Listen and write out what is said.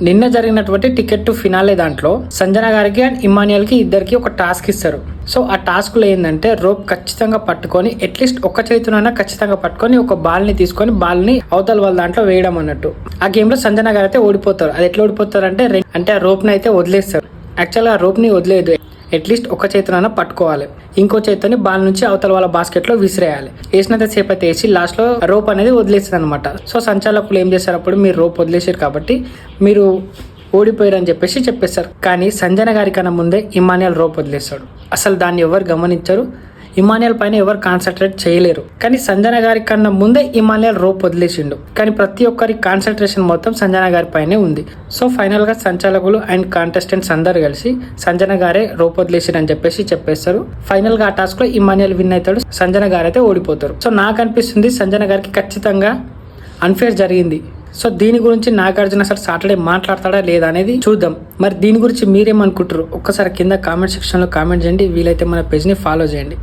నిన్న జరిగినటువంటి ticket to finale దాంట్లో సంజన గారికి అండ్ ఇమాన్యుయల్ కి ఇద్దరికి ఒక టాస్క్ ఇస్తారు. సో ఆ టాస్క్ లో ఏంటంటే రోప్ ఖచ్చితంగా పట్టుకొని అట్లీస్ట్ ఒక్క చేతినైనా ఖచ్చితంగా పట్టుకొని ఒక బాల్ ని తీసుకొని బాల్ ని అవతల వాళ్ళ దాంట్లో వేయడం అన్నట్టు. ఆ గేమ్ లో సంజన గారు అయితే ఓడిపోతారు. అది ఎట్లా ఓడిపోతారు అంటే ఆ రోప్ ని అయితే వదిలేస్తారు. యాక్చువల్గా ఆ రోప్ ని వదిలేదు, అట్లీస్ట్ ఒక చేతినైనా పట్టుకోవాలి, ఇంకో చేతిని బాల్ నుంచి అవతల వాళ్ళ బాస్కెట్ లో విసిరేయాలి. వేసినంత సేపు అయితే వేసి లాస్ట్ లో రోప్ అనేది వదిలేస్తుంది అనమాట. సో సంచాలకులు ఏం చేస్తారు, అప్పుడు మీరు రోప్ వదిలేసారు కాబట్టి మీరు ఓడిపోయారు అని చెప్పేస్తారు. కానీ సంజన గారి కన్నా ముందే ఇమాన్యుయల్ రోప్ వదిలేస్తాడు. అసలు దాన్ని ఎవరు గమనించరు, ఇమాన్యుయల్ పైన ఎవరు కాన్సన్ట్రేట్ చేయలేరు. కానీ సంజన గారి కన్నా ముందే ఇమాన్యుయల్ రోప్ వదిలేసిండు. కానీ ప్రతి ఒక్కరి కాన్సన్ట్రేషన్ మొత్తం సంజన గారి పైనే ఉంది. సో ఫైనల్ గా సంచాలకులు అండ్ కాంటెస్టెంట్స్ అందరు కలిసి సంజన గారే రోప్ వదిలేసారు అని చెప్పేస్తారు. ఫైనల్ గా ఆ టాస్క్ లో ఇమాన్యుయల్ విన్ అవుతాడు, సంజన గారు అయితే ఓడిపోతారు. సో నాకు అనిపిస్తుంది సంజన గారికి ఖచ్చితంగా అన్ఫేర్ జరిగింది. సో దీని గురించి నాగార్జున సార్ సాటర్డే మాట్లాడతాడా లేదా అనేది చూద్దాం. మరి దీని గురించి మీరేమనుకుంటారు ఒక్కసారి కింద కామెంట్ సెక్షన్ లో కామెంట్ చేయండి. వీలైతే మన పేజ్ ని ఫాలో చేయండి.